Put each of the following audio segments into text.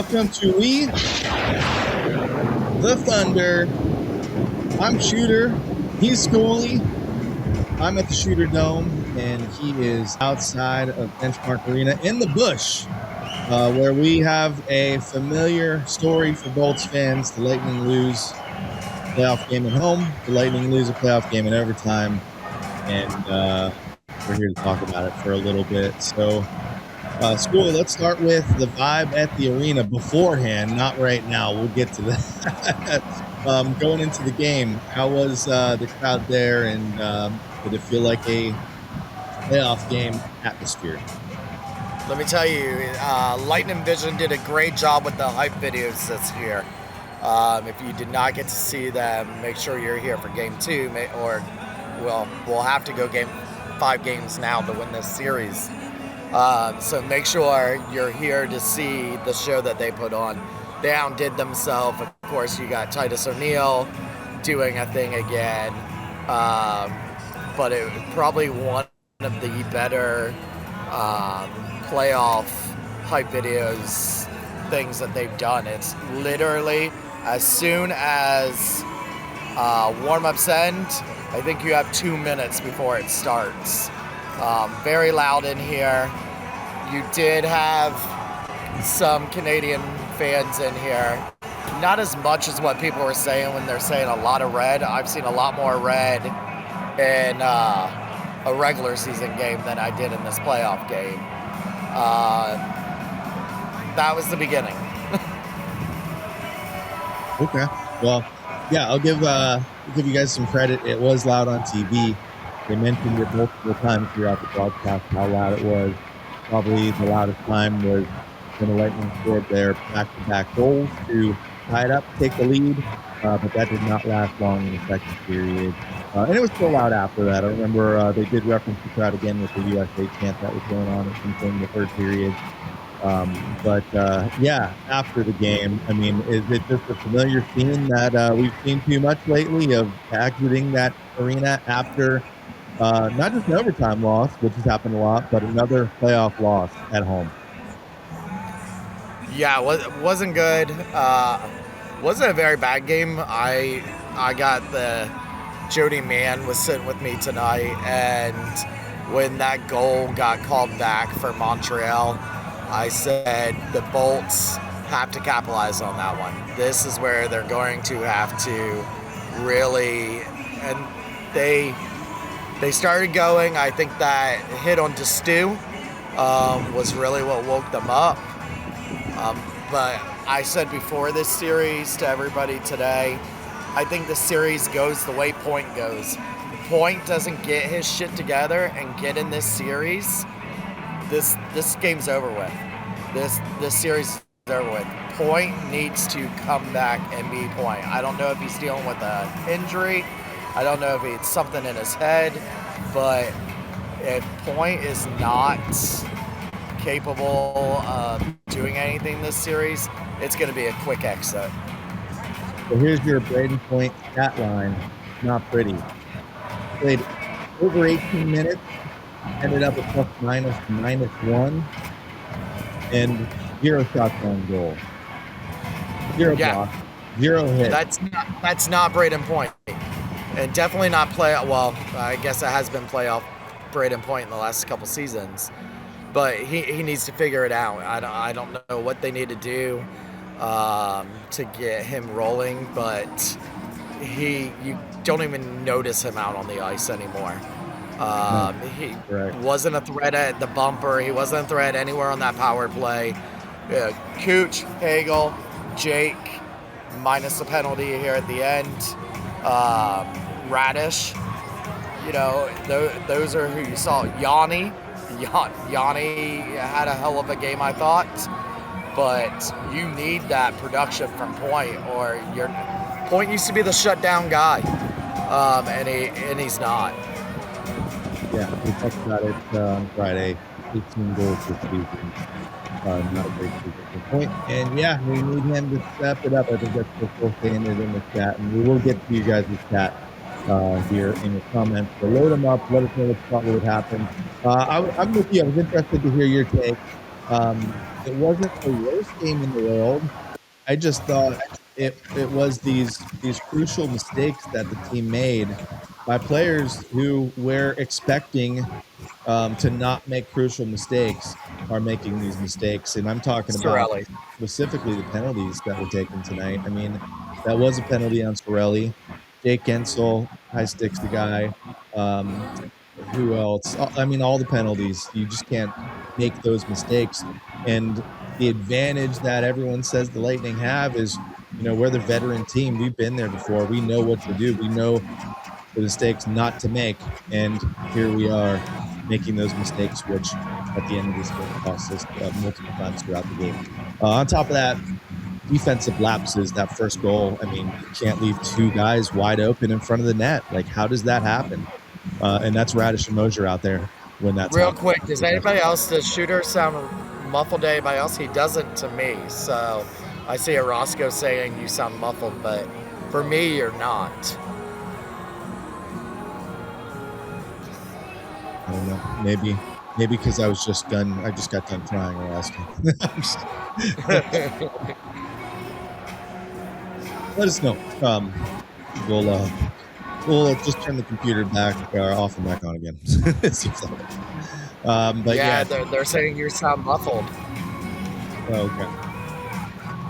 welcome to We the Thunder. I'm Shooter. He's Schooley. I'm at the Shooter Dome, and he is outside of Benchmark Arena in the bush, where we have a familiar story for Bolts fans. The Lightning lose a playoff game at home. The Lightning lose a playoff game in overtime, and we're here to talk about it for a little bit. So, Schooley, let's start with the vibe at the arena beforehand, not right now. We'll get to that. Going into the game, how was the crowd there, and did it feel like a playoff game atmosphere? Let me tell you, Lightning Vision did a great job with the hype videos this year. If you did not get to see them, make sure you're here for game 2, or we'll have to go 5 games now to win this series. So make sure you're here to see the show that they put on. They outdid themselves. Of course, you got Titus O'Neil doing a thing again. But it was probably one of the better playoff hype videos things that they've done. It's literally as soon as warm-ups end, I think you have 2 minutes before it starts. Very loud in here. You did have some Canadian fans in here. Not as much as what people were saying when they're saying a lot of red. I've seen a lot more red in a regular season game than I did in this playoff game. That was the beginning. Okay. Well, yeah, I'll give you guys some credit. It was loud on TV. They mentioned it multiple times throughout the broadcast how loud it was. Probably the loudest time was when the Lightning scored their back-to-back goals to tie it up, take the lead, but that did not last long in the second period. And it was still loud after that. I remember they did reference the crowd again with the USA chant that was going on at some point in the third period. Yeah, after the game, I mean, is it just a familiar scene that we've seen too much lately of exiting that arena after not just an overtime loss, which has happened a lot, but another playoff loss at home? Yeah, it wasn't good. Wasn't a very bad game. I got the Jody Mann was sitting with me tonight, and when that goal got called back for Montreal, I said the Bolts have to capitalize on that one. This is where they're going to have to really, and they started going. I think that hit on Destu was really what woke them up. But I said before this series to everybody today, I think the series goes the way Point goes. Point doesn't get his shit together and get in this series, this game's over with. This series is over with. Point needs to come back and be Point. I don't know if he's dealing with an injury. I don't know if it's something in his head. But if Point is not capable of doing anything this series, it's going to be a quick exit. So here's your Braden Point stat line. Not pretty. Played over 18 minutes, ended up with ±1, and 0 shots on goal. 0 blocks, 0 hits. That's not Braden Point. And definitely not well, I guess it has been playoff Braden Point in the last couple seasons. But he needs to figure it out. I don't know what they need to do to get him rolling, but you don't even notice him out on the ice anymore. He wasn't a threat at the bumper. He wasn't a threat anywhere on that power play. Cooch, Hagel, Jake, minus the penalty here at the end. Radish, those are who you saw. Yanni had a hell of a game, I thought, but you need that production from Point, or your Point used to be the shutdown guy, and he's not. Yeah, we talked about it on Friday. 18 goals this season. Not a great season for Point. And yeah, we need him to step it up. I think that's the full standard in the chat. And we will get to you guys' chat here in the comments. So load them up. Let us know what would happen. I'm with you. I was interested to hear your take It wasn't the worst game in the world. I just thought it was these crucial mistakes that the team made by players who we're expecting to not make crucial mistakes are making these mistakes. And I'm talking about Sorelli. specifically the penalties that were taken tonight. I mean, that was a penalty on Sorelli. Jake Gensel, high sticks the guy. Um, who else? I mean, all the penalties. You just can't make those mistakes. And the advantage that everyone says the Lightning have is, we're the veteran team. We've been there before. We know what to do. We know the mistakes not to make. And here we are making those mistakes, which at the end of this game cost us multiple times throughout the game. On top of that, defensive lapses, that first goal. I mean, you can't leave two guys wide open in front of the net. Like, how does that happen? And that's Radish and Mosier out there when that's Real happening. quick, does the shooter sound muffled to anybody else? He doesn't to me. So I see a Roscoe saying you sound muffled, but for me, you're not. I don't know. Maybe because I just got done crying or asking. Let us know. We'll just turn the computer back off and back on again. But yeah, they're saying you sound muffled. Okay.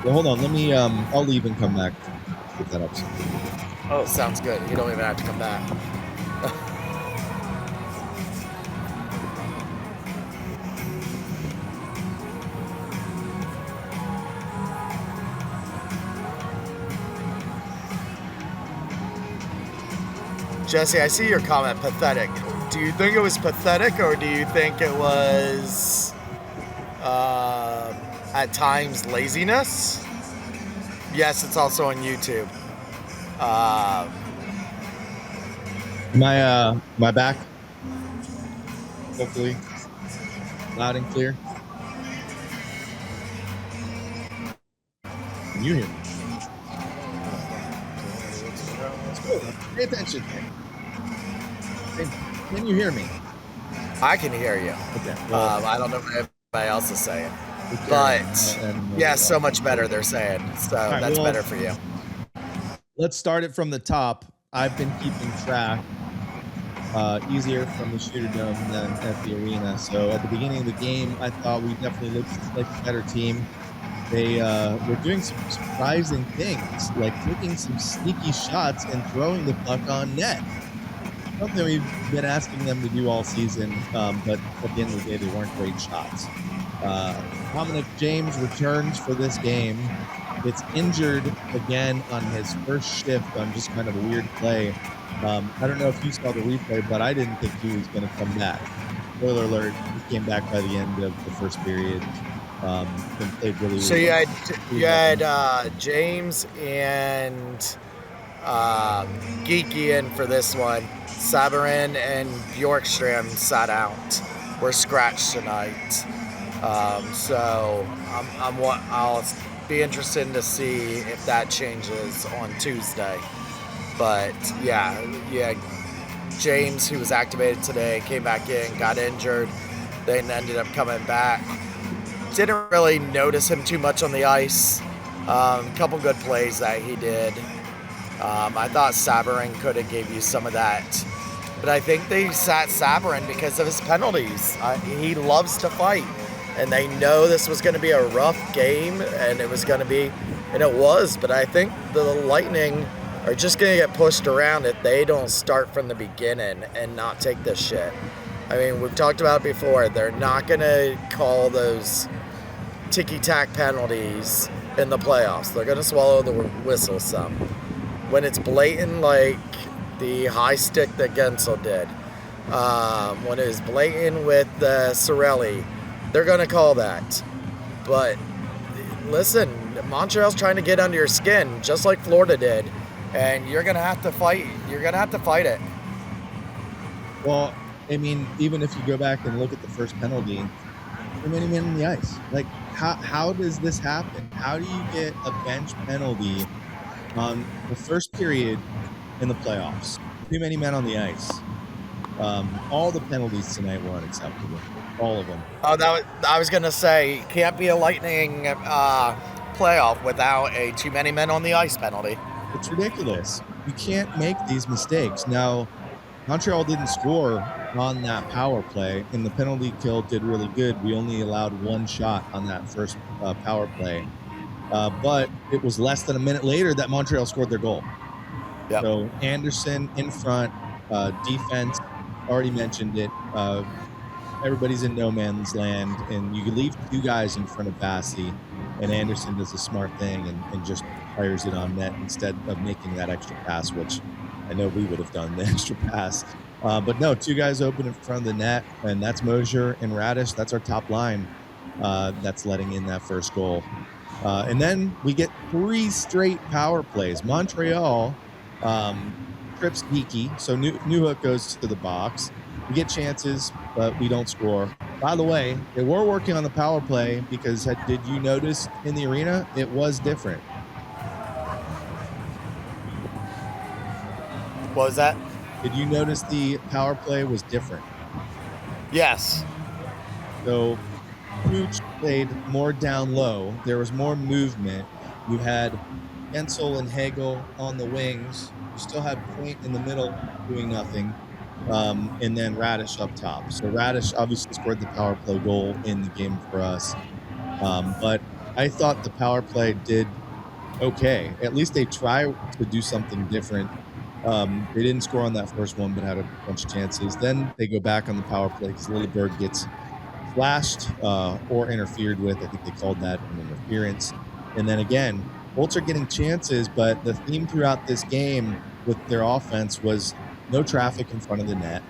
Well, hold on. Let me. I'll leave and come back. Get that up. Oh, sounds good. You don't even have to come back. Jesse, I see your comment, pathetic. Do you think it was pathetic, or do you think it was, at times, laziness? Yes, it's also on YouTube. My back, hopefully, loud and clear. Can you hear me? Pay attention. Can you hear me? I can hear you. Okay. Well, I don't know what everybody else is saying. But, yeah, so much better, they're saying. So right, that's better for you. Let's start it from the top. I've been keeping track easier from the Shooter Dome than at the arena. So at the beginning of the game, I thought we definitely looked like a better team. They were doing some surprising things, like taking some sneaky shots and throwing the puck on net. Something we've been asking them to do all season, but at the end of the day, they weren't great shots. Dominic James returns for this game. Gets injured again on his first shift on just kind of a weird play. I don't know if you saw the replay, but I didn't think he was going to come back. Spoiler alert, he came back by the end of the first period. And played really so well. You had James and Geeky in for this one. Sabarin and Bjorkström sat out. Were scratched tonight. So I'll be interested to see if that changes on Tuesday. But yeah, James, who was activated today, came back in, got injured, then ended up coming back. Didn't really notice him too much on the ice. Couple good plays that he did. I thought Sabarin could have gave you some of that. But I think they sat Sabarin because of his penalties. He loves to fight. And they know this was going to be a rough game, and it was going to be, and it was. But I think the Lightning are just going to get pushed around if they don't start from the beginning and not take this shit. I mean, we've talked about it before. They're not going to call those ticky-tack penalties in the playoffs. They're going to swallow the whistle some. When it's blatant, like the high stick that Gensel did, when it was blatant with Sorelli, they're going to call that. But listen, Montreal's trying to get under your skin, just like Florida did, and you're going to have to fight. You're going to have to fight it. Well, I mean, even if you go back and look at the first penalty, too many men on the ice. Like, how does this happen? How do you get a bench penalty on the first period in the playoffs? Too many men on the ice. All the penalties tonight were unacceptable. All of them. Oh, I was gonna say, can't be a Lightning playoff without a too many men on the ice penalty. It's ridiculous. You can't make these mistakes. Now, Montreal didn't score on that power play, and the penalty kill did really good. We only allowed one shot on that first power play. But it was less than a minute later that Montreal scored their goal. Yep. So Anderson in front, defense, already mentioned it. Everybody's in no man's land, and you leave two guys in front of Bassey, and Anderson does a smart thing and just fires it on net instead of making that extra pass, which I know we would have done the extra pass. But no, two guys open in front of the net, and that's Mosier and Radish. That's our top line that's letting in that first goal. And then we get 3 straight power plays. Montreal trips Geeky, so Newhook goes to the box. We get chances, but we don't score. By the way, they were working on the power play because did you notice in the arena? It was different. What was that? Did you notice the power play was different? Yes. So Pooch played more down low. There was more movement. You had Gensel and Hagel on the wings. You still had Point in the middle doing nothing. And then Radish up top. So Radish obviously scored the power play goal in the game for us. But I thought the power play did okay. At least they try to do something different. They didn't score on that first one, but had a bunch of chances. Then they go back on the power play because Lilleberg gets flashed or interfered with. I think they called that an interference. And then again, Bolts are getting chances, but the theme throughout this game with their offense was no traffic in front of the net,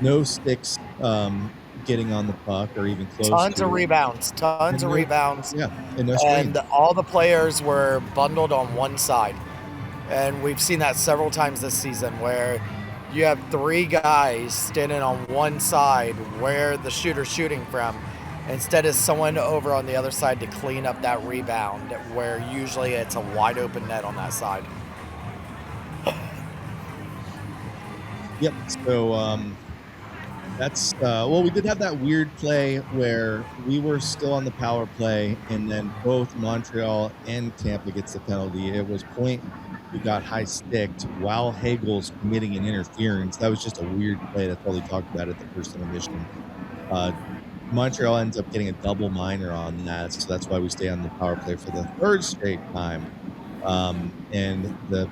no sticks getting on the puck or even close. Tons of rebounds. Yeah, and all the players were bundled on one side. And we've seen that several times this season where you have 3 guys standing on one side where the shooter's shooting from, instead of someone over on the other side to clean up that rebound, where usually it's a wide open net on that side. Yep. So that's well, we did have that weird play where we were still on the power play, and then both Montreal and Tampa gets the penalty. It was Point who got high sticked while Hagel's committing an interference. That was just a weird play. That's all they talked about at the first intermission. Montreal ends up getting a double minor on that, so that's why we stay on the power play for the 3rd straight time. And the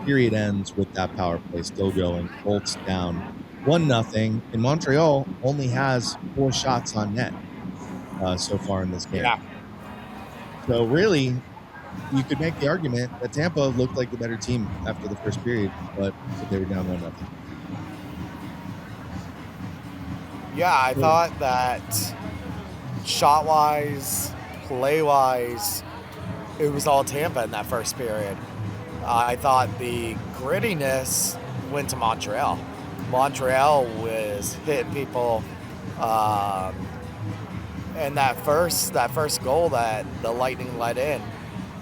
period ends with that power play still going. Bolts down 1-0, and Montreal only has 4 shots on net so far in this game. Yeah. So really, you could make the argument that Tampa looked like the better team after the first period, but they were down 1-0. Yeah, I thought that shot-wise, play-wise, it was all Tampa in that first period. I thought the grittiness went to Montreal. Montreal was hitting people, and that first goal that the Lightning let in,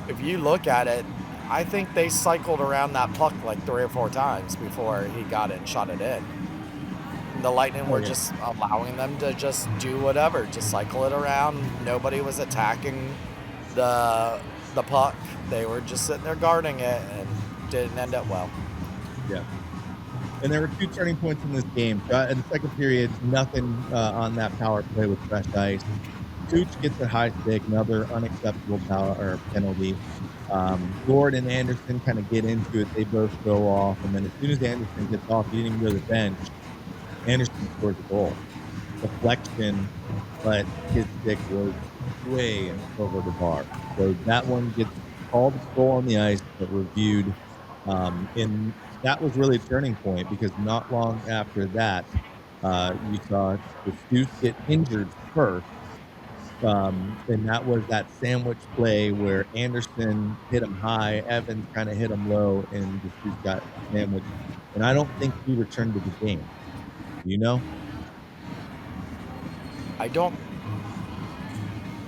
if you look at it, I think they cycled around that puck like 3 or 4 times before he got it and shot it in. The Lightning were just allowing them to just do whatever, just cycle it around. Nobody was attacking the puck. They were just sitting there guarding it, and didn't end up well. Yeah. And there were 2 turning points in this game. In the second period, nothing on that power play with fresh ice. Cooch gets a high stick, another unacceptable penalty. Gord and Anderson kind of get into it. They both go off. And then as soon as Anderson gets off, he didn't even go to the bench. Anderson scores a goal. Deflection, but his stick was way over the bar. So that one gets called a goal on the ice, but reviewed. And that was really a turning point because not long after that, you saw the Deuce get injured first. And that was that sandwich play where Anderson hit him high, Evans kind of hit him low, and the Deuce got sandwiched. And I don't think he returned to the game. You know? I don't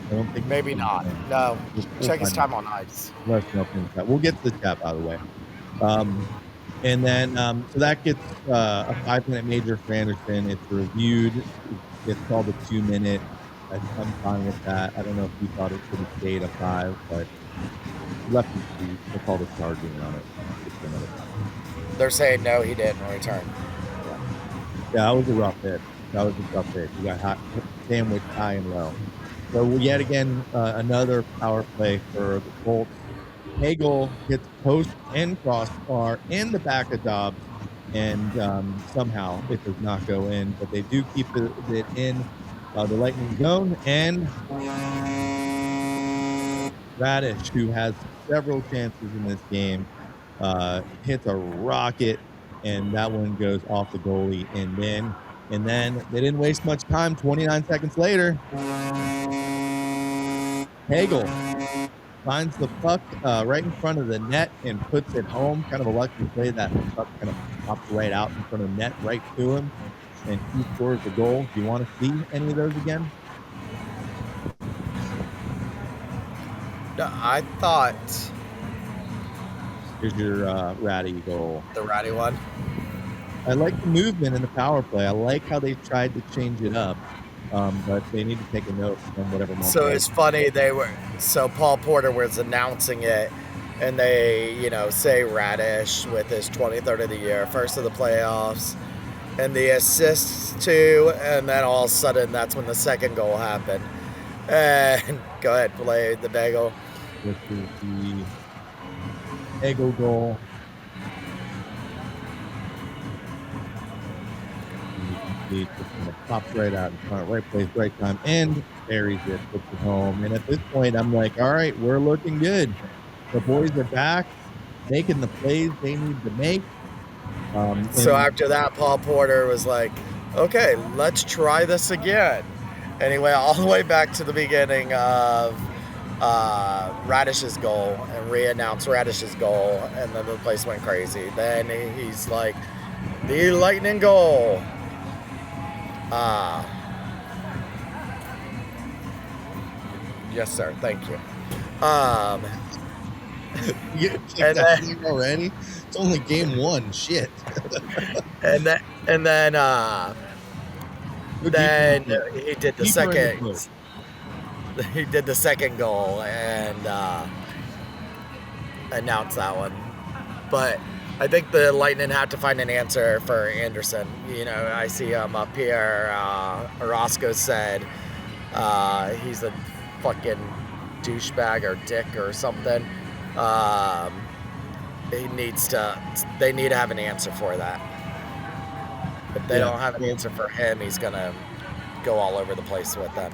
think maybe not. No. Check his time on ice. We'll get to the chat, by the way. And then, so that gets a 5-minute major for Anderson. It's reviewed. It's called a 2-minute. I'm fine with that. I don't know if he thought it should have stayed a 5, but left his feet. They called a charging on it. Another time. They're saying no, he didn't return. Yeah, that was a rough hit. That was a tough hit. You got hot, sandwich high and low. So yet again, another power play for the Colts. Hagel hits post and crossbar in the back of Dobbs, and somehow it does not go in, but they do keep it in the Lightning zone. And Radish, who has several chances in this game, hits a rocket, and that one goes off the goalie. And then they didn't waste much time. 29 seconds later, Hagel finds the puck right in front of the net and puts it home. Kind of a lucky play. That puck kind of pops right out in front of the net, right to him, and he scores the goal. Do you want to see any of those again? No, I thought. Here's your Ratty goal. The Ratty one. I like the movement in the power play. I like how they tried to change it up. But they need to take a note from whatever. So it's funny so Paul Porter was announcing it, and they say Radish with his 23rd of the year, first of the playoffs, and the assists too, and then all of a sudden that's when the second goal happened. And go ahead, play the bagel. This is the Hagel goal. It pops right out in front, right place, right time, and buries it, puts it home. And at this point, I'm like, all right, we're looking good. The boys are back, making the plays they need to make. So after that, Paul Porter was like, okay, let's try this again. And he went all the way back to the beginning of Radish's goal and re-announced Radish's goal, and then the place went crazy. Then he's like, the Lightning goal. Yes, sir. Thank you. And then already, it's only game one. Shit. and then he did the second. He did the second goal and announced that one, but I think the Lightning had to find an answer for Anderson. I see him up here. Orozco said he's a fucking douchebag or dick or something. They need to have an answer for that. If they don't have an answer for him, he's going to go all over the place with them.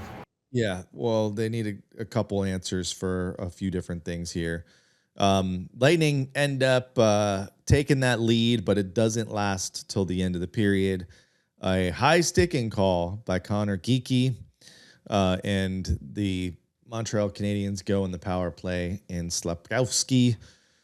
Yeah, well, they need a couple answers for a few different things here. Lightning end up taking that lead, but it doesn't last till the end of the period. A high sticking call by Connor Geeky, and the Montreal Canadiens go in the power play, and Slepkowski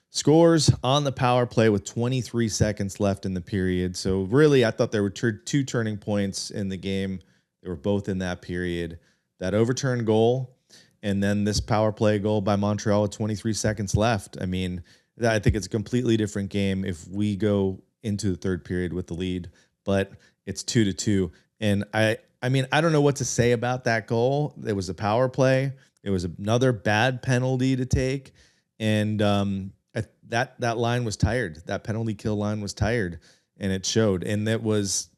scores on the power play with 23 seconds left in the period. So really, I thought there were two turning points in the game. They were both in that period. That overturned goal, and then this power play goal by Montreal with 23 seconds left. I mean, I think it's a completely different game if we go into the third period with the lead, but it's 2-2. And I mean, I don't know what to say about that goal. It was a power play. It was another bad penalty to take. And that line was tired. That penalty kill line was tired, and it showed. And that was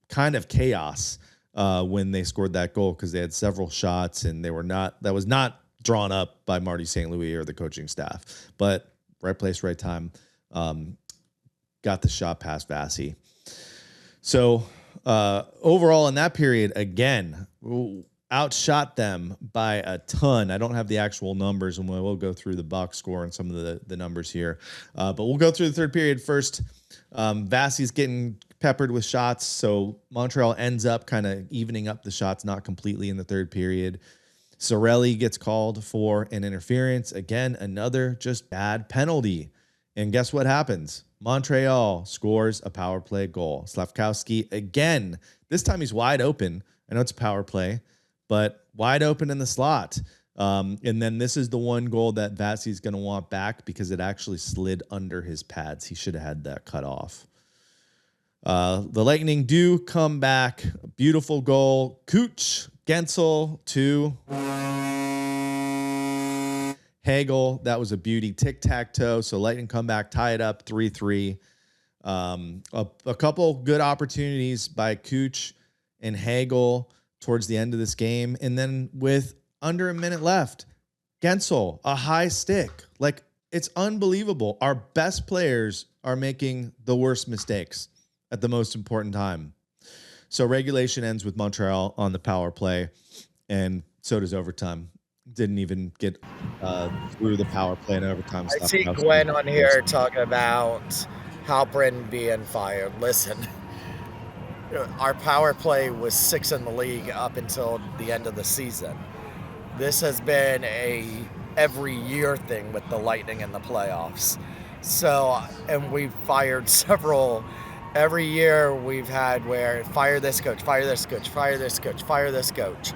kind of chaos when they scored that goal, because they had several shots and that was not drawn up by Marty St. Louis or the coaching staff, but right place, right time, got the shot past Vasi. So overall in that period, again, outshot them by a ton. I don't have the actual numbers, and we'll go through the box score and some of the numbers here. But we'll go through the third period first. Vasi's getting peppered with shots, so Montreal ends up kind of evening up the shots, not completely in the third period. Sorelli gets called for an interference. Again, another just bad penalty. And guess what happens? Montreal scores a power play goal. Slavkowski again. This time he's wide open. I know it's a power play, but wide open in the slot. And then this is the one goal that Vasi's going to want back because it actually slid under his pads. He should have had that cut off. The Lightning do come back. Beautiful goal. Cooch, Gensel to Hagel. That was a beauty. Tic-tac-toe. So Lightning come back, tie it up 3-3. A couple good opportunities by Cooch and Hagel towards the end of this game. And then with under a minute left, Gensel, a high stick. Like, it's unbelievable. Our best players are making the worst mistakes at the most important time. So regulation ends with Montreal on the power play, and so does overtime. Didn't even get through the power play and overtime I stuff. see Gwen on here talking about Halprin being fired. Listen, our power play was 6th in the league up until the end of the season. This has been a every year thing with the Lightning in the playoffs. So, and we've fired several. Every year we've had where fire this coach, fire this coach, fire this coach, fire this coach.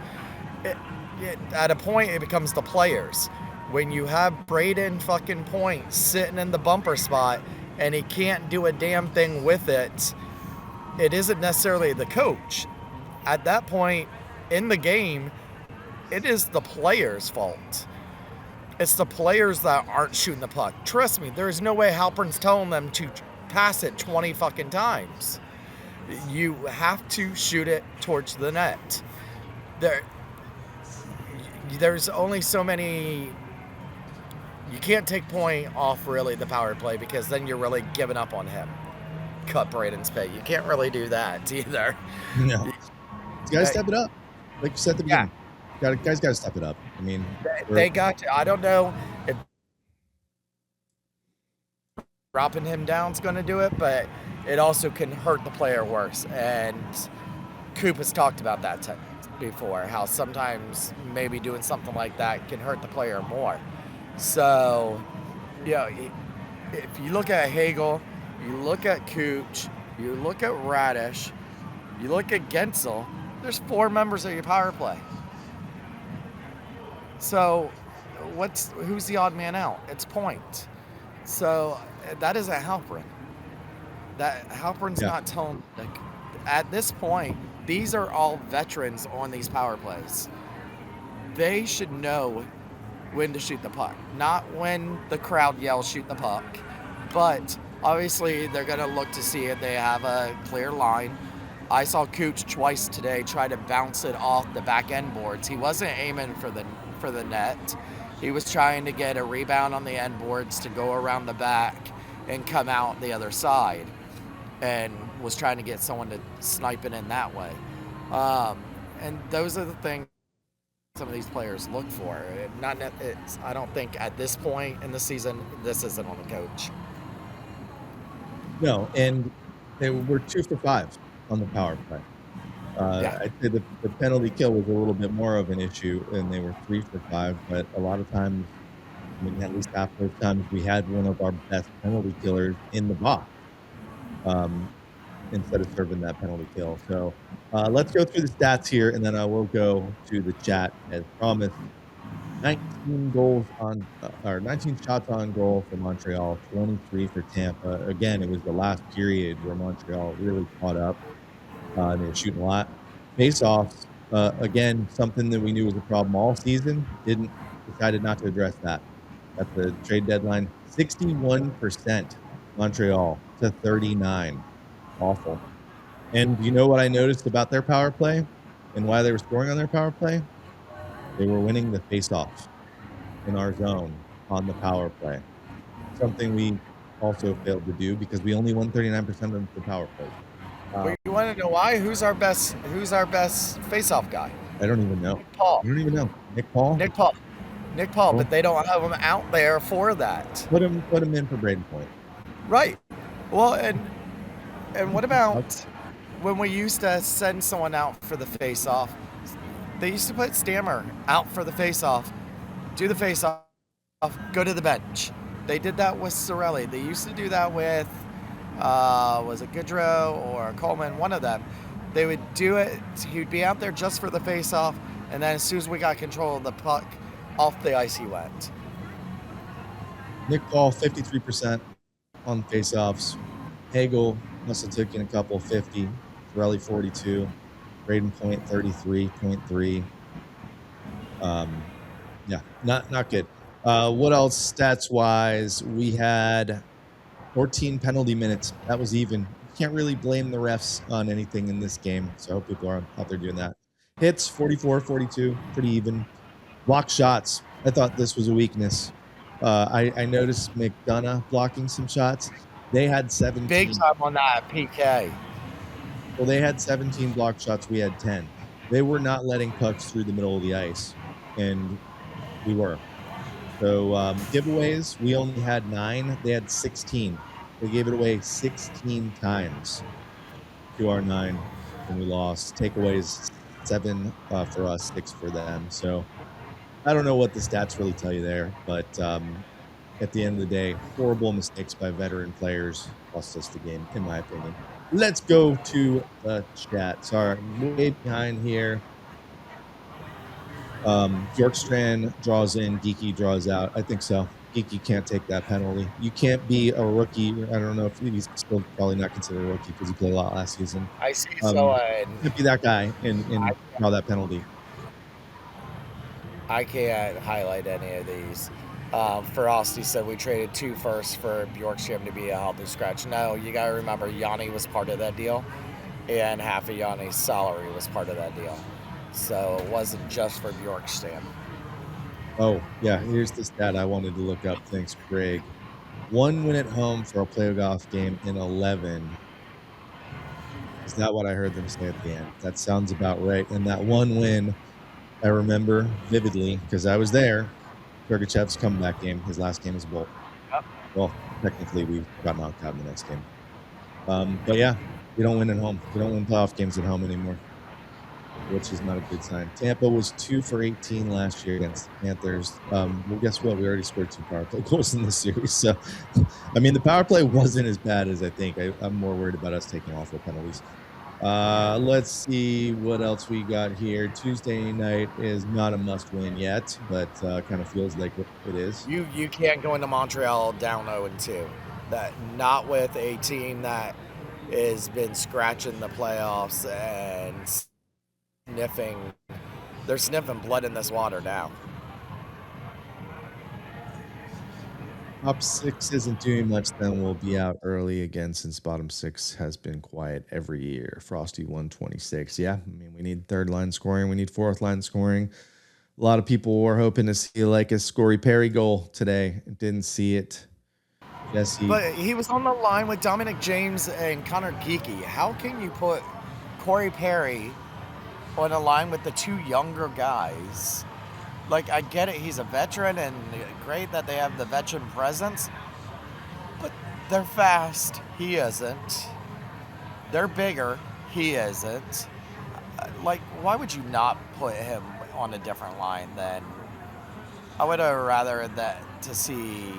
At a point, it becomes the players. When you have Braden fucking Point sitting in the bumper spot and he can't do a damn thing with it, it isn't necessarily the coach. At that point in the game, it is the players' fault. It's the players that aren't shooting the puck. Trust me, there is no way Halpern's telling them to pass it 20 fucking times. You have to shoot it towards the net. There's only so many. You can't take Point off really the power play because then you're really giving up on him. Cut Braden's pay. You can't really do that either. No. You gotta step it up. Like you said at the beginning. Guys got to step it up. I mean, they got to. I don't know if dropping him down is going to do it, but it also can hurt the player worse. And Coop has talked about that before, how sometimes maybe doing something like that can hurt the player more. So, yeah, if you look at Hagel, you look at Cooch, you look at Radish, you look at Gensel, there's 4 members of your power play. So, who's the odd man out? It's Point. So that isn't Halprin. Halprin's not telling. Like, at this point, these are all veterans on these power plays. They should know when to shoot the puck, not when the crowd yells "shoot the puck." But obviously, they're gonna look to see if they have a clear line. I saw Cooch twice today try to bounce it off the back end boards. He wasn't aiming for the net. He was trying to get a rebound on the end boards to go around the back and come out the other side, and was trying to get someone to snipe it in that way. And those are the things some of these players look for. I don't think at this point in the season, this isn't on the coach. No, and we're 2 for 5 on the power play. I'd say the penalty kill was a little bit more of an issue, and they were 3 for 5. But a lot of times, I mean, at least half those times, we had one of our best penalty killers in the box instead of serving that penalty kill. So let's go through the stats here, and then I will go to the chat as promised. 19 shots on goal for Montreal, 23 for Tampa. Again, it was the last period where Montreal really caught up. They were shooting a lot. Face-offs, again, something that we knew was a problem all season. Decided not to address that at the trade deadline. 61% Montreal to 39. Awful. And you know what I noticed about their power play and why they were scoring on their power play? They were winning the face-off in our zone on the power play. Something we also failed to do because we only won 39% of the power play. You want to know why? Who's our best face-off guy? I don't even know. Nick Paul. I don't even know. Nick Paul? Nick Paul, but they don't have him out there for that. Put him in for Braden Point. Right. Well, and what about when we used to send someone out for the face-off? They used to put Stammer out for the face-off, do the face-off, go to the bench. They did that with Cirelli. They used to do that with, was it Goodrow or Coleman? One of them. They would do it. He would be out there just for the face-off, and then as soon as we got control of the puck, Off the ice he went. Nick Paul, 53% on faceoffs. Hagel must have taken a couple, 50. Pirelli, 42. Braden Point, 33.3. Yeah, not good. What else stats wise? We had 14 penalty minutes. That was even. You can't really blame the refs on anything in this game. So I hope people are out there doing that. Hits 44, 42, pretty even. Block shots. I thought this was a weakness. I noticed McDonough blocking some shots. They had Big 17. time on that PK. Well, they had 17 block shots. We had 10. They were not letting pucks through the middle of the ice, and we were. So giveaways, we only had 9. They had 16. They gave it away 16 times to our 9 when we lost. Takeaways 7 for us, 6 for them. So I don't know what the stats really tell you there, but at the end of the day, horrible mistakes by veteran players cost us the game, in my opinion. Let's go to the chat. Sorry, way behind here. Bjorkstrand draws in, Geeky draws out. I think so. Geeky can't take that penalty. You can't be a rookie. I don't know if he's still probably not considered a rookie because he played a lot last season. I see. So You can't be that guy and draw that penalty. I can't highlight any of these. Frosty said we traded 2 firsts for Bjorkstrand to be a healthy scratch. No, you got to remember Yanni was part of that deal, and half of Yanni's salary was part of that deal. So it wasn't just for Bjorkstrand. Oh, yeah. Here's the stat I wanted to look up. Thanks, Craig. 1 win at home for a playoff game in 11. Is that what I heard them say at the end? That sounds about right. And that 1 win, I remember vividly because I was there. Sergachev's comeback game. His last game as a Bolt. Yep. Well, technically, we got knocked out in the next game. But yeah, we don't win at home. We don't win playoff games at home anymore, which is not a good sign. Tampa was 2 for 18 last year against the Panthers. Well, guess what? We already scored 2 power play goals in this series. So, I mean, the power play wasn't as bad as I think. I'm more worried about us taking awful penalties. Let's see what else we got here. Tuesday night is not a must-win yet, but kind of feels like it is. You can't go into Montreal down 0-2. That not with a team that has been scratching the playoffs and sniffing. They're sniffing blood in this water now. Top 6 isn't doing much, then we'll be out early again since bottom 6 has been quiet every year. Frosty 126. Yeah, I mean, we need third line scoring. We need fourth line scoring. A lot of people were hoping to see like a Schooley Perry goal today. Didn't see it. Jesse. But he was on the line with Dominic James and Connor Geeky. How can you put Corey Perry on a line with the 2 younger guys? Like, I get it, he's a veteran, and great that they have the veteran presence, but they're fast. He isn't. They're bigger. He isn't. Like, why would you not put him on a different line than... I would have rather that to see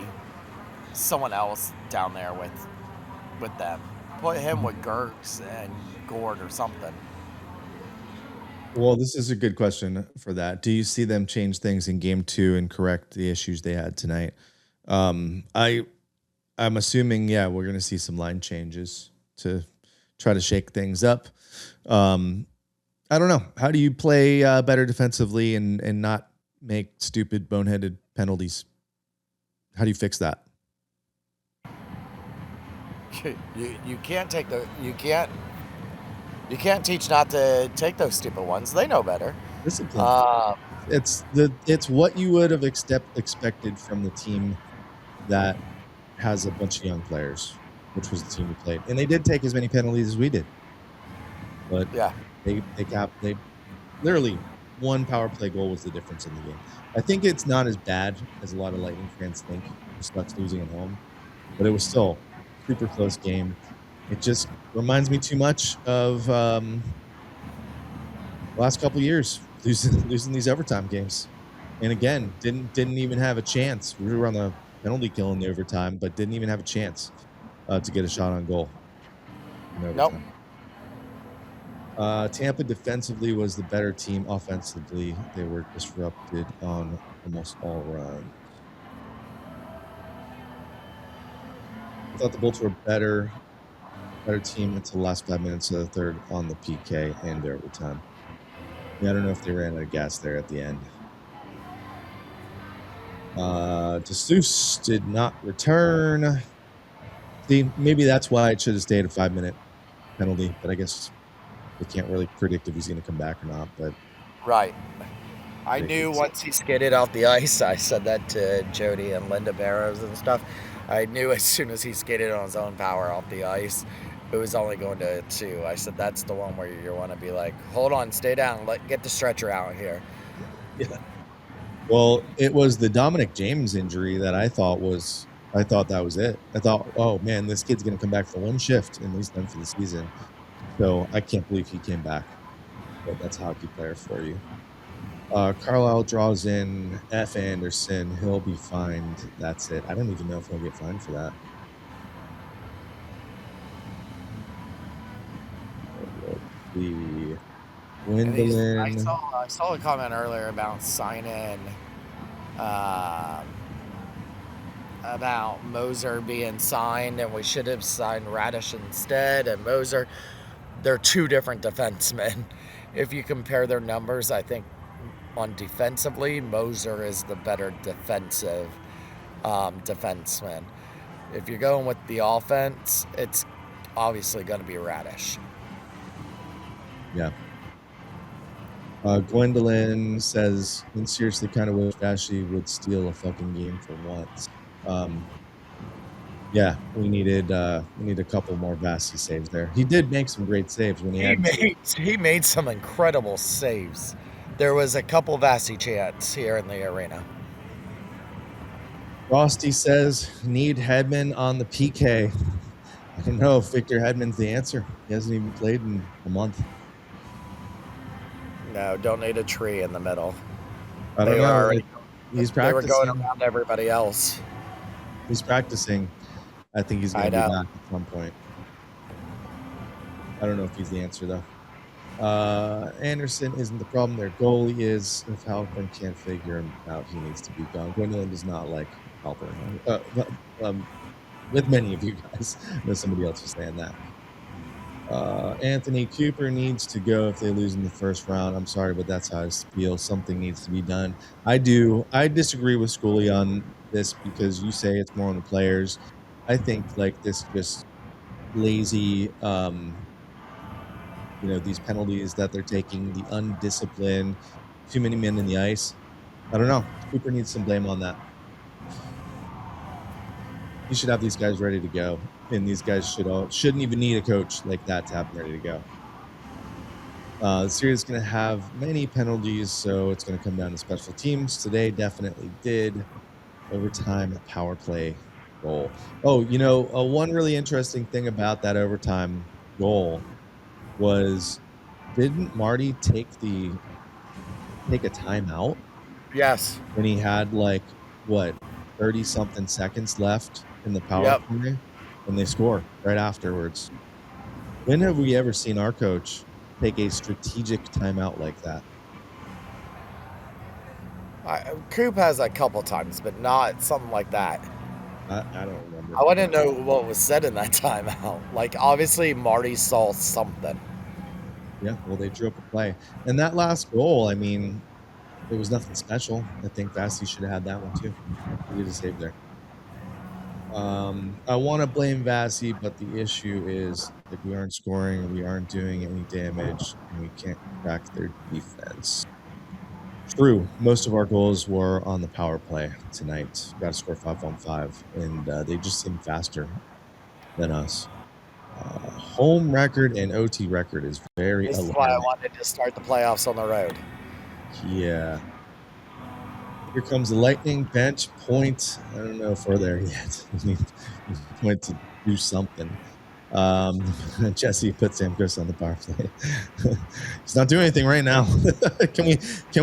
someone else down there with them. Put him with Gertz and Gord or something. Well, this is a good question for that. Do you see them change things in game 2 and correct the issues they had tonight? I'm assuming, yeah, we're going to see some line changes to try to shake things up. I don't know. How do you play better defensively and not make stupid, boneheaded penalties? How do you fix that? You can't take the you can't teach not to take those stupid ones. They know better. Discipline. It's what you would have expected from the team that has a bunch of young players, which was the team we played, and they did take as many penalties as we did. But yeah, they literally 1 power play goal was the difference in the game. I think it's not as bad as a lot of Lightning fans think. It sucks losing at home, but it was still a super close game. It just reminds me too much of the last couple of years losing these overtime games. And again, didn't even have a chance. We were on the penalty kill in the overtime, but didn't even have a chance to get a shot on goal. Nope. Tampa defensively was the better team. Offensively, they were disrupted on almost all runs. I thought the Bolts were better team until the last 5 minutes of the third on the PK and overtime. Yeah, I don't know if they ran out of gas there at the end. DeSuze did not return. See, maybe that's why it should have stayed a 5-minute penalty, but I guess they can't really predict if he's going to come back or not. But Right. I knew once he skidded off the ice, I said that to Jody and Linda Barrows and stuff. I knew as soon as he skidded on his own power off the ice, it was only going to 2. I said, that's the one where you want to be like, hold on, stay down, get the stretcher out here. Yeah. Well, it was the Dominic James injury that I thought that was it. I thought, oh man, this kid's going to come back for one shift and he's done for the season. So I can't believe he came back. But that's a hockey player for you. Carlisle draws in F. Anderson. He'll be fined. That's it. I don't even know if he'll get fined for that. The Gwendolyn. I saw a comment earlier about signing about Moser being signed, and we should have signed Radish instead. And Moser, they're 2 different defensemen. If you compare their numbers, I think on defensively, Moser is the better defensive defenseman. If you're going with the offense, it's obviously going to be Radish. Yeah. Gwendolyn says, and seriously kind of wish Ashley would steal a fucking game for once. Yeah, we need a couple more Vasi saves there. He did make some great saves when he made some incredible saves. There was a couple Vasi chants here in the arena. Frosty says, need Hedman on the PK. I don't know if Victor Hedman's the answer. He hasn't even played in a month. No, don't need a tree in the middle. I don't know. He's practicing. They were going around everybody else. He's practicing. I think he's going to be back at some point. I don't know if he's the answer, though. Anderson isn't the problem. Their goalie is. If Halpern can't figure him out, he needs to be gone. Gwendolyn does not like Halpern. With many of you guys. I know somebody else was saying that. Anthony Cooper needs to go if they lose in the first round. I'm sorry, but that's how I feel. Something needs to be done. I disagree with Schooley on this because you say it's more on the players. I think like this just lazy, these penalties that they're taking, the undisciplined, too many men in the ice. I don't know. Cooper needs some blame on that. You should have these guys ready to go. And these guys shouldn't even need a coach like that to have them ready to go. The series is going to have many penalties, so it's going to come down to special teams. Today definitely did. Overtime power play goal. Oh, one really interesting thing about that overtime goal was, didn't Marty take a timeout? Yes. When he had 30-something seconds left in the power play? And they score right afterwards. When have we ever seen our coach take a strategic timeout like that? Coop has a couple times, but not something like that. I don't remember. I want to know what was said in that timeout. Obviously, Marty saw something. Yeah, well, they drew up a play. And that last goal, it was nothing special. I think Vasi should have had that one, too. He did a save there. I want to blame Vasi, but the issue is we aren't scoring, we aren't doing any damage, and we can't crack their defense. True, most of our goals were on the power play tonight. Got to score 5-on-5, and they just seem faster than us. Home record and OT record is very This is why I wanted to start the playoffs on the road. Yeah. Here comes the Lightning bench point. I don't know if we're there yet. We need to do something. Jesse put Stamkos on the power play. He's not doing anything right now. Can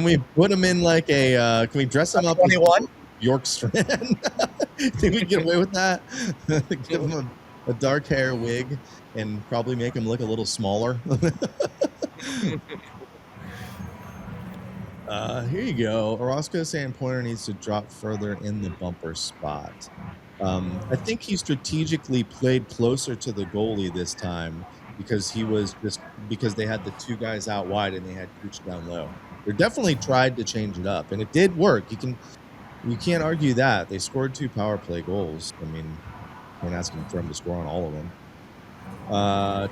we put him in can we dress him up 21 York Strand? Think we can get away with that? Give him a dark hair wig and probably make him look a little smaller. Here you go. Orozco saying Pointer needs to drop further in the bumper spot. I think he strategically played closer to the goalie this time because because they had the two guys out wide and they had Cooch down low. They definitely tried to change it up, and it did work. You can't argue that. They scored 2 power play goals. I mean, can't ask him for him to score on all of them.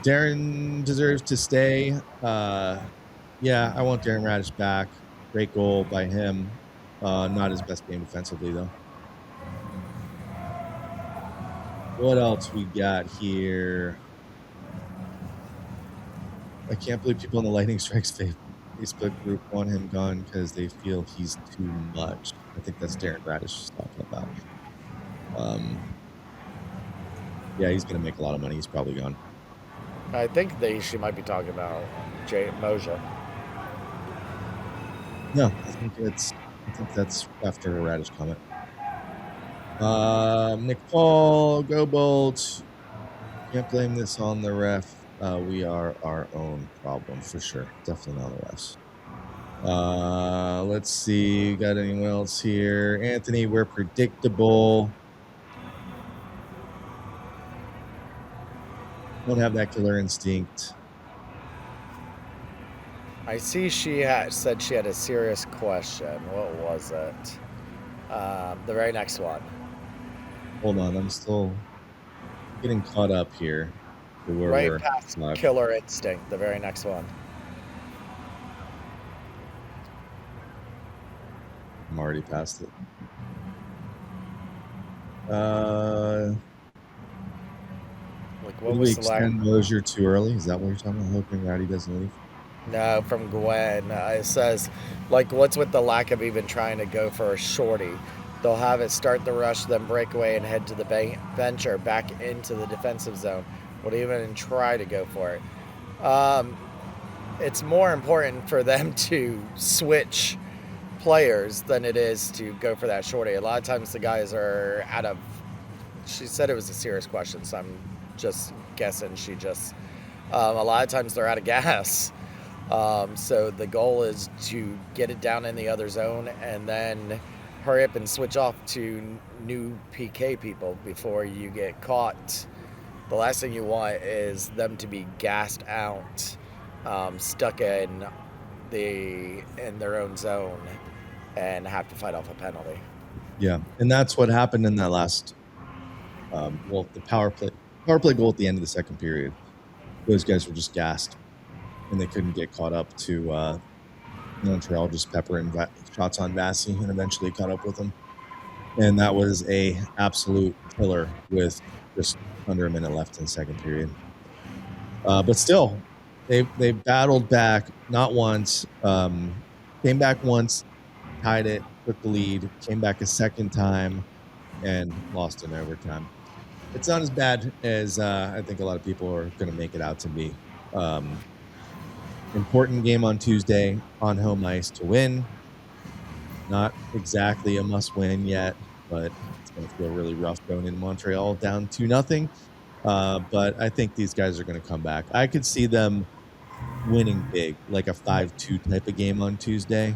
Darren deserves to stay. Yeah, I want Darren Radish back. Great goal by him. Not his best game defensively, though. What else we got here? I can't believe people in the Lightning Strikes Facebook group want him gone because they feel he's too much. I think that's Darren Radish talking about. Yeah, he's going to make a lot of money. He's probably gone. I think she might be talking about Jay Moja. No, I think that's after a Radish comment. Nick Paul, go Bolt. Can't blame this on the ref. We are our own problem for sure. Definitely not the refs. Let's see. Got anyone else here? Anthony, we're predictable. Don't have that killer instinct. I see she said she had a serious question. What was it? The very next one. Hold on. I'm still getting caught up here. Right past killer instinct. The very next one. I'm already past it. What do we extend Mosier too early? Is that what you're talking about? Hoping Rowdy doesn't leave? No, from Gwen. It says, what's with the lack of even trying to go for a shorty? They'll have it start the rush, then break away and head to the bench or back into the defensive zone. Would even try to go for it. It's more important for them to switch players than it is to go for that shorty. A lot of times the guys are out of... She said it was a serious question, so I'm just guessing she just... a lot of times they're out of gas. So the goal is to get it down in the other zone and then hurry up and switch off to new PK people before you get caught. The last thing you want is them to be gassed out, stuck in their own zone and have to fight off a penalty. Yeah, and that's what happened in that last the power play goal at the end of the second period. Those guys were just gassed and they couldn't get caught up to Montreal just peppering shots on Vassy and eventually caught up with them. And that was a absolute killer with just under a minute left in the second period. But still, they battled back not once, came back once, tied it, took the lead, came back a second time, and lost in overtime. It's not as bad as I think a lot of people are going to make it out to be. Important game on Tuesday on home ice to win. Not exactly a must-win yet, but it's going to feel really rough going in Montreal down 2-0. But I think these guys are going to come back. I could see them winning big, like a 5-2 type of game on Tuesday.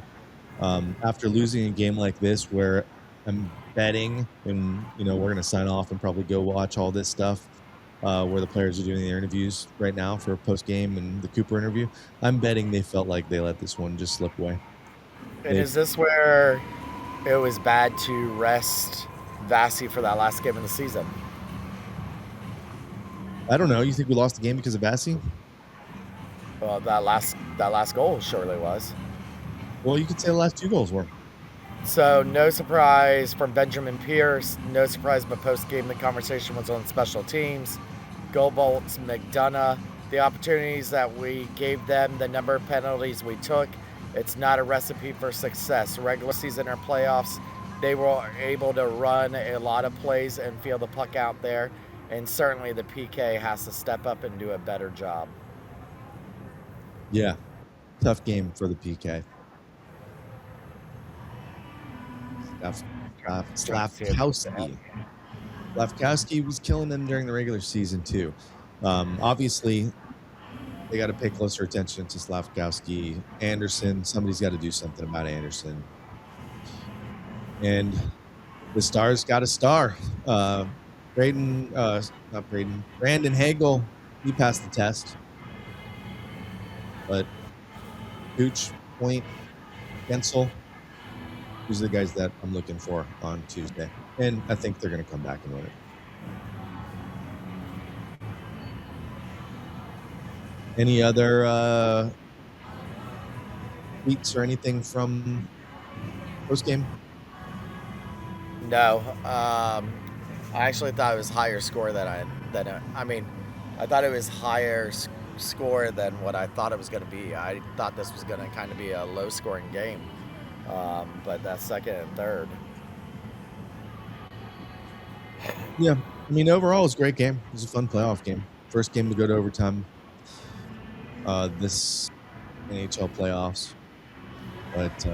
After losing a game like this where I'm betting, and we're going to sign off and probably go watch all this stuff where the players are doing their interviews right now for post-game and the Cooper interview. I'm betting they felt like they let this one just slip away. And is this where it was bad to rest Vassy for that last game of the season? I don't know. You think we lost the game because of Vassy? Well, that last goal surely was. Well, you could say the last 2 goals were. So no surprise from Benjamin Pierce. No surprise, but post-game the conversation was on special teams. Goalbolts, McDonough, the opportunities that we gave them, the number of penalties we took. It's not a recipe for success. Regular season or playoffs, they were able to run a lot of plays and feel the puck out there. And certainly the PK has to step up and do a better job. Yeah, tough game for the PK. Slavkowski was killing them during the regular season too. Obviously, they got to pay closer attention to Slavkowski. Anderson, somebody's got to do something about Anderson. And the Stars got a star. Brandon Hagel, he passed the test. But Cooch, Point, Gensel, these are the guys that I'm looking for on Tuesday. And I think they're going to come back and win it. Any other tweets or anything from post game? No. I actually thought it was higher score I thought it was higher score than what I thought it was going to be. I thought this was going to kind of be a low scoring game. But that second and third. Yeah. I mean, overall, it was a great game. It was a fun playoff game. First game to go to overtime this NHL playoffs. But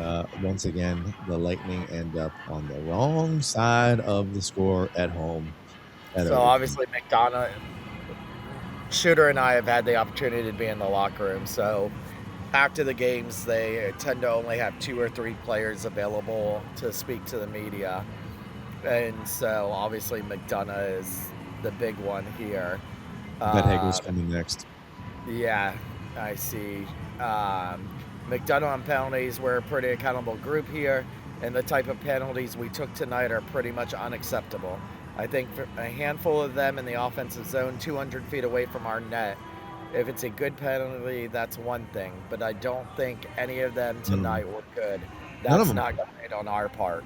once again, the Lightning end up on the wrong side of the score at home. So obviously McDonough, Shooter and I have had the opportunity to be in the locker room. So after the games, they tend to only have 2 or 3 players available to speak to the media. And so obviously McDonough is the big one here. Bet Hagel's coming next. Yeah, I see. McDonough on penalties, we're a pretty accountable group here, and the type of penalties we took tonight are pretty much unacceptable. I think for a handful of them in the offensive zone, 200 feet away from our net, if it's a good penalty, that's one thing, but I don't think any of them tonight were good. That's not good on our part.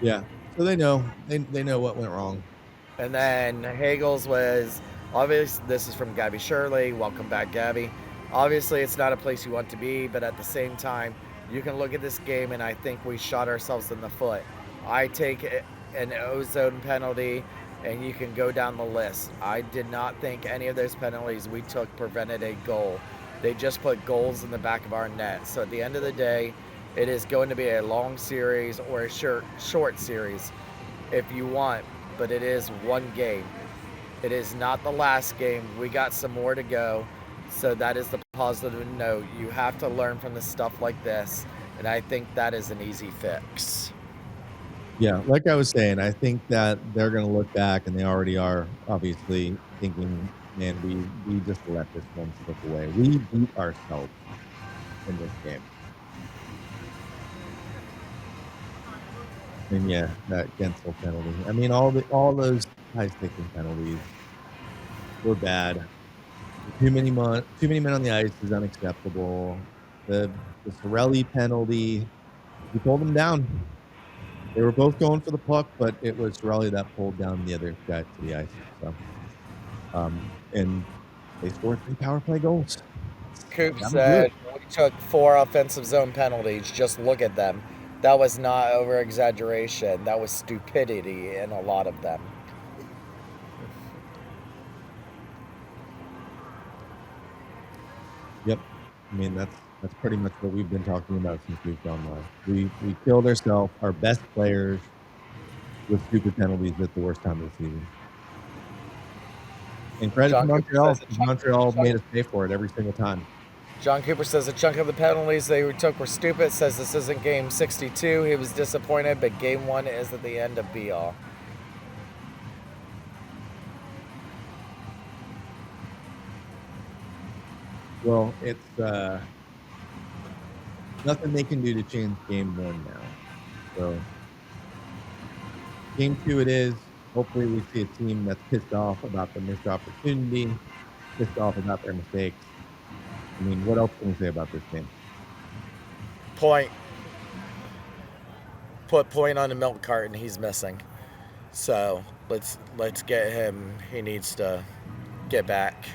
Yeah, so they know what went wrong. And then Hagel's was, obviously, this is from Gabby Shirley. Welcome back, Gabby. Obviously, it's not a place you want to be, but at the same time, you can look at this game, and I think we shot ourselves in the foot. I take an ozone penalty, and you can go down the list. I did not think any of those penalties we took prevented a goal. They just put goals in the back of our net. So at the end of the day, it is going to be a long series or a short series if you want, but it is one game. It is not the last game. We got some more to go. So that is the positive note. You have to learn from the stuff like this, and I think that is an easy fix. Yeah, like I was saying, I think that they're going to look back, and they already are, obviously, thinking, man, we just let this one slip away. We beat ourselves in this game. And yeah, that Gensel penalty. I mean, all those high-sticking penalties were bad. Too many men on the ice is unacceptable. The Sorelli penalty, we pulled them down. They were both going for the puck, but it was Sorelli that pulled down the other guy to the ice. So, and they scored 3 power play goals. Coop said we took 4 offensive zone penalties. Just look at them. That was not over-exaggeration. That was stupidity in a lot of them. Yep. I mean, that's pretty much what we've been talking about since we've gone live. We killed ourselves, our best players, with stupid penalties at the worst time of the season. And credit to Montreal. Montreal made us pay for it every single time. John Cooper says a chunk of the penalties they took were stupid. Says this isn't game 62. He was disappointed, but game 1 is at the end of be-all. Well, it's nothing they can do to change game 1 now. So game 2 it is. Hopefully we see a team that's pissed off about the missed opportunity, pissed off about their mistakes. I mean, what else can we say about this game? Point. Put Point on the milk carton. He's missing. So let's get him. He needs to get back.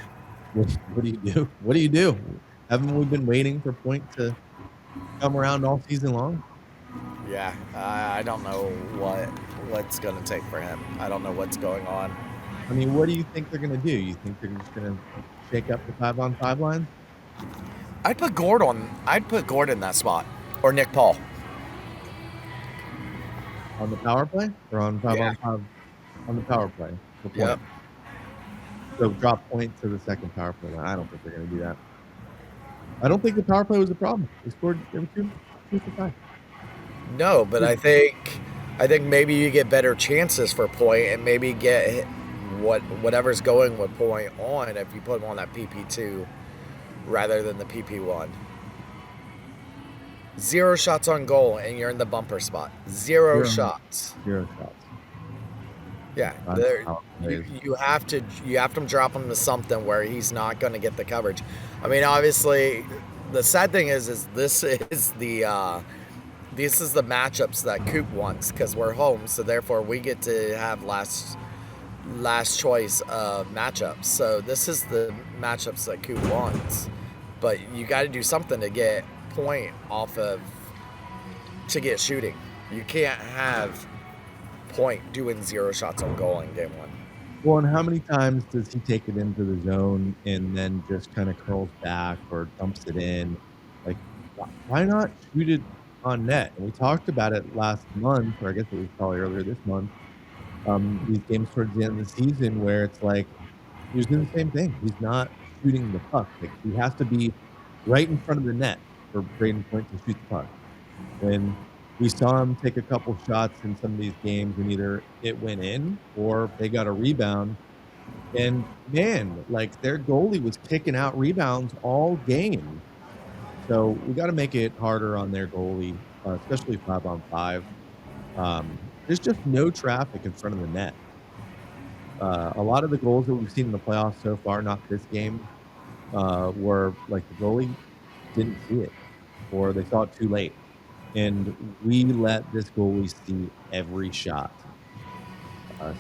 What do you do? What do you do? Haven't we been waiting for Point to come around all season long? Yeah, I don't know what's going to take for him. I don't know what's going on. I mean, what do you think they're going to do? You think they're just going to shake up the 5-on-5 line? I'd put Gord in that spot, or Nick Paul. On the power play? Or on 5-on-5? On the power play. Yep. So drop point to the second power play. I don't think they're going to do that. I don't think the power play was the problem. They scored every 2 for 5. No, but I think maybe you get better chances for point and maybe get whatever's going with point on if you put them on that PP2 rather than the PP1. 0 shots on goal and you're in the bumper spot. Zero shots. 0 shots. Yeah, you have to drop him to something where he's not going to get the coverage. I mean, obviously, the sad thing is this is the matchups that Coop wants because we're home, so therefore we get to have last choice of matchups. So this is the matchups that Coop wants, but you got to do something to get point off of to get shooting. You can't have point doing 0 shots on goal in game 1. Well, and how many times does he take it into the zone and then just kind of curls back or dumps it in? Like, why not shoot it on net? And we talked about it last month, or I guess it was probably earlier this month. These games towards the end of the season where it's like he's doing the same thing. He's not shooting the puck. Like, he has to be right in front of the net for Braden Point to shoot the puck. When we saw him take a couple shots in some of these games and either it went in or they got a rebound. And man, like, their goalie was kicking out rebounds all game. So we got to make it harder on their goalie, especially 5-on-5. There's just no traffic in front of the net. A lot of the goals that we've seen in the playoffs so far, not this game, were like the goalie didn't see it or they saw it too late. And we let this goalie see every shot.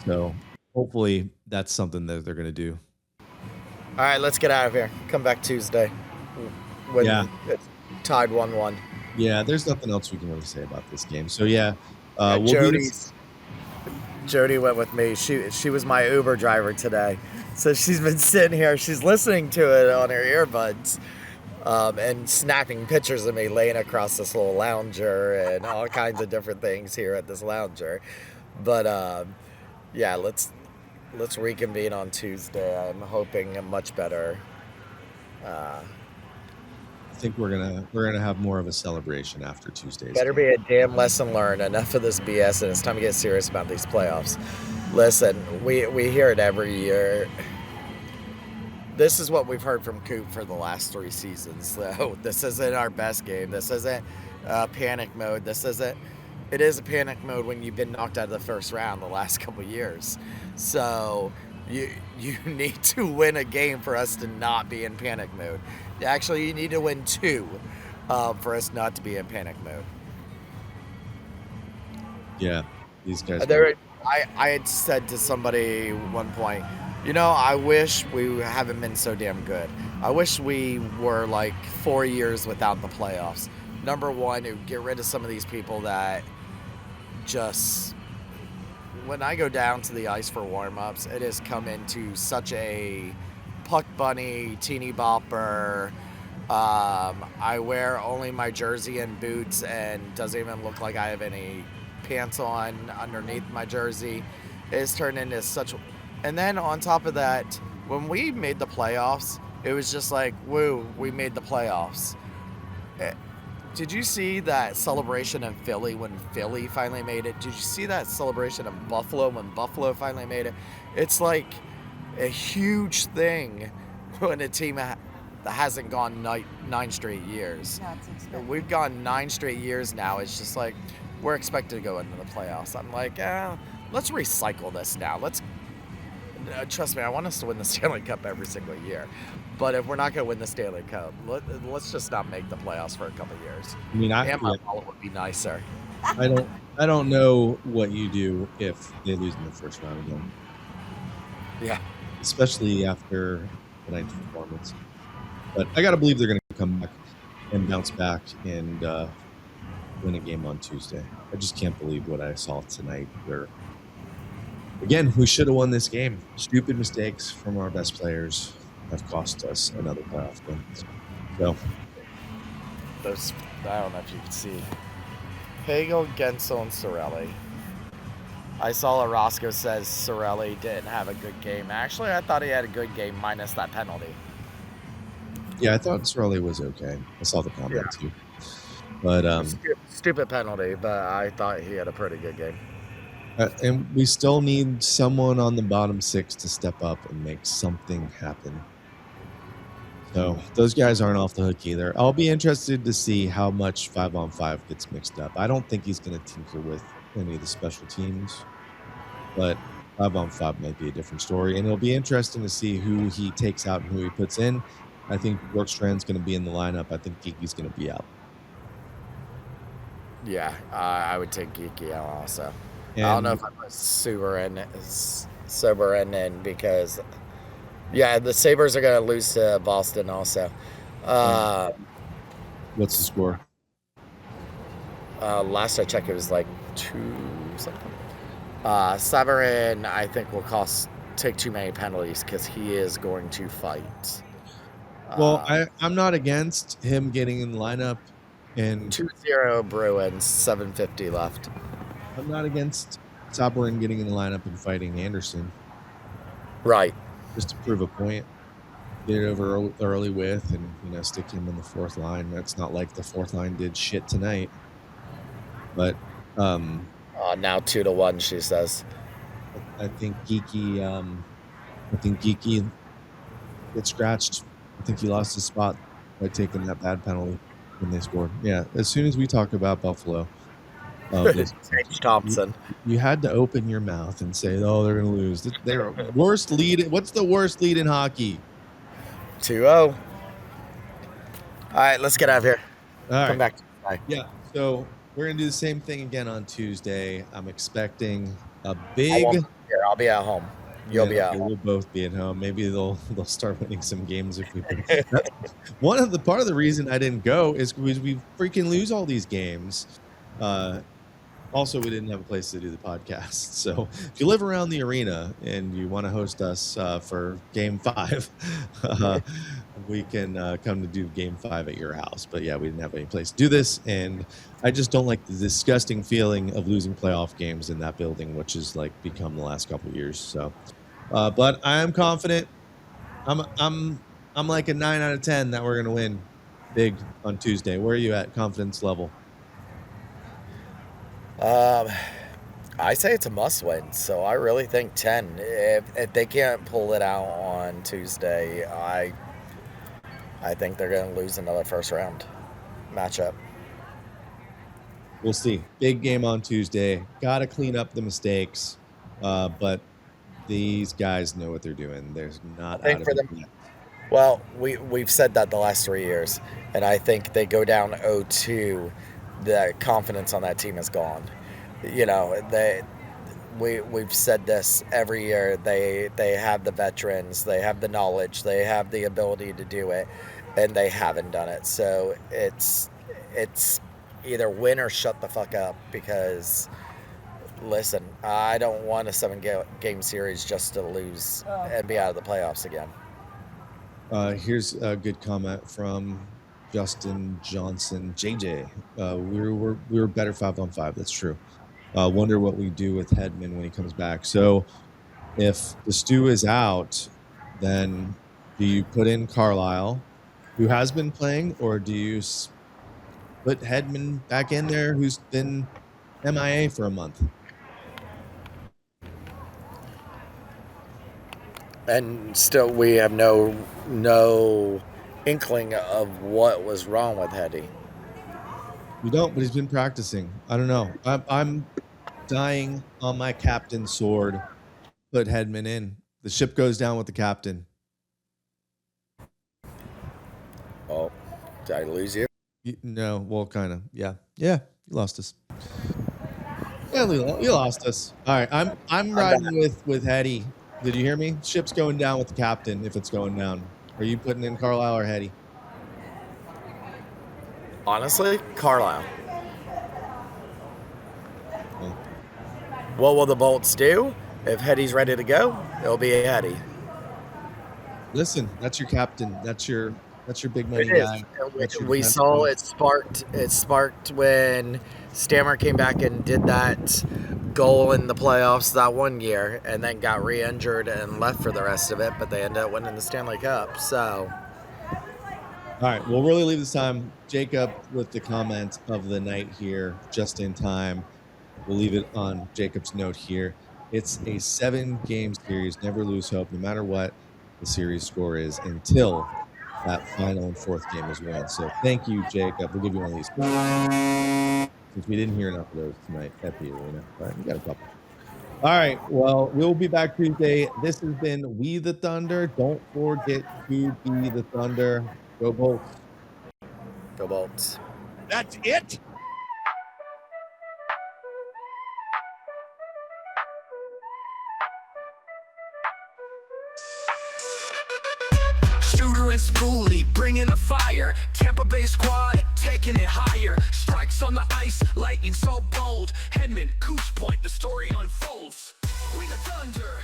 So hopefully that's something that they're going to do. All right, let's get out of here. Come back Tuesday when it's tied 1-1. Yeah, there's nothing else we can really say about this game. So Jody went with me. She was my Uber driver today. So she's been sitting here. She's listening to it on her earbuds. And snapping pictures of me laying across this little lounger and all kinds of different things here at this lounger. But let's reconvene on Tuesday. I'm hoping a much better. I think we're gonna have more of a celebration after Tuesdays. Better be a damn lesson learned. Enough of this BS, and it's time to get serious about these playoffs. Listen, we hear it every year. This is what we've heard from Coop for the last 3 seasons. So this isn't our best game. This isn't panic mode. It is a panic mode when you've been knocked out of the first round the last couple of years. So you need to win a game for us to not be in panic mode. Actually, you need to win 2 for us not to be in panic mode. Yeah, these guys. I had said to somebody at one point, I wish we haven't been so damn good. I wish we were like 4 years without the playoffs. Number one, to get rid of some of these people that just, when I go down to the ice for warm-ups, it has come into such a puck bunny, teeny bopper. I wear only my jersey and boots and doesn't even look like I have any pants on underneath my jersey. It's turned into such... And then on top of that, when we made the playoffs, it was just like, woo, we made the playoffs. Did you see that celebration in Philly when Philly finally made it? Did you see that celebration in Buffalo when Buffalo finally made it? It's like a huge thing when a team that hasn't gone 9 straight years. We've gone 9 straight years now. It's just like, we're expected to go into the playoffs. I'm like, let's recycle this now. Trust me, I want us to win the Stanley Cup every single year. But if we're not going to win the Stanley Cup, let's just not make the playoffs for a couple of years. I mean, my wallet would be nicer. I don't know what you do if they lose in the first round again. Yeah. Especially after the night's performance. But I got to believe they're going to come back and bounce back and win a game on Tuesday. I just can't believe what I saw tonight where, again, we should have won this game. Stupid mistakes from our best players have cost us another playoff game. So, I don't know if you can see Hagel, Gensel, and Sorelli. I saw Orozco says Sorelli didn't have a good game. Actually, I thought he had a good game minus that penalty. Yeah, I thought Sorelli was okay. I saw the Yeah. comment too. But Stupid penalty, but I thought he had a pretty good game. and we still need someone on the bottom six to step up and make something happen. So those guys aren't off the hook either. I'll be interested to see how much 5-on-5 gets mixed up. I don't think he's going to tinker with any of the special teams, but 5-on-5 might be a different story. And it'll be interesting to see who he takes out and who he puts in. I think Bjorkstrand's going to be in the lineup. I think Geeky's going to be out. Yeah, I would take Geeky out also. And I don't know if I put Soberin in because, yeah, the Sabres are going to lose to Boston also. What's the score? Last I checked, it was like 2 something. Soberin, I think, will take too many penalties because he is going to fight. Well, I'm not against him getting in the lineup. And 2-0 Bruins, 7:50 left. I'm not against Soberin getting in the lineup and fighting Anderson. Right. Just to prove a point. Get it over early with and stick him in the fourth line. That's not like the fourth line did shit tonight. But now 2-1, she says. I think Geeky gets scratched. I think he lost his spot by taking that bad penalty when they scored. Yeah, as soon as we talk about Buffalo, H. Thompson. You had to open your mouth and say, "Oh, they're going to lose." They're worst lead. What's the worst lead in hockey? 2-0. All right, let's get out of here. All right. Come back. Bye. Yeah. So we're going to do the same thing again on Tuesday. I'm expecting a big. I'll be at home. You'll be out. We'll both be at home. Maybe they'll start winning some games if we can. Part of the reason I didn't go is because we freaking lose all these games. Also, we didn't have a place to do the podcast. So if you live around the arena and you want to host us for Game 5, we can come to do Game 5 at your house. But yeah, we didn't have any place to do this, and I just don't like the disgusting feeling of losing playoff games in that building, which has like become the last couple of years. So, but I am confident. I'm like a 9 out of 10 that we're gonna win big on Tuesday. Where are you at confidence level? I say it's a must win, so I really think 10. If they can't pull it out on Tuesday, I think they're going to lose another first round matchup. We'll see. Big game on Tuesday. Got to clean up the mistakes, but these guys know what they're doing. There's not. I think for them. Well, we've said that the last 3 years, and I think they go down 0-2. The confidence on that team is gone. You know, we've said this every year. They have the veterans, they have the knowledge, they have the ability to do it, and they haven't done it. So it's either win or shut the fuck up. Because listen, I don't want a 7-game series just to lose and be out of the playoffs again. Here's a good comment from Justin Johnson. JJ, we were better 5-on-5. That's true. Wonder what we do with Hedman when he comes back. So if the stew is out, then do you put in Carlisle, who has been playing, or do you put Hedman back in there, who's been MIA for a month? And still, we have no inkling of what was wrong with Hetty. We don't, but he's been practicing. I don't know. I'm dying on my captain's sword. Put Hedman in. The ship goes down with the captain. Oh, did I lose you? No, well, kind of. Yeah, you lost us. Yeah, you lost us. All right, I'm riding with Hetty. Did you hear me? Ship's going down with the captain if it's going down. Are you putting in Carlisle or Hetty? Honestly, Carlisle. Yeah. What will the Bolts do? If Hetty's ready to go, it'll be a Hetty. Listen, that's your captain. That's your big money guy. We saw it sparked when Stammer came back and did that goal in the playoffs that one year, and then got re-injured and left for the rest of it. But they ended up winning the Stanley Cup. So, all right, we'll really leave this time. Jacob with the comments of the night here, just in time. We'll leave it on Jacob's note here. It's a 7-game series. Never lose hope, no matter what the series score is, until that final and 4th game is won. So thank you, Jacob. We'll give you one of these since we didn't hear enough of those tonight at the arena, but we got a couple. All right. Well, we'll be back Tuesday. This has been We the Thunder. Don't forget to be the Thunder. Go Bolts. go Bolts. That's it. Shooter and Schooley bringing the fire. Tampa Bay squad taking it higher. Strikes on the ice, lightning so bold. Hedman, Coos Point, the story unfolds. We the Thunder.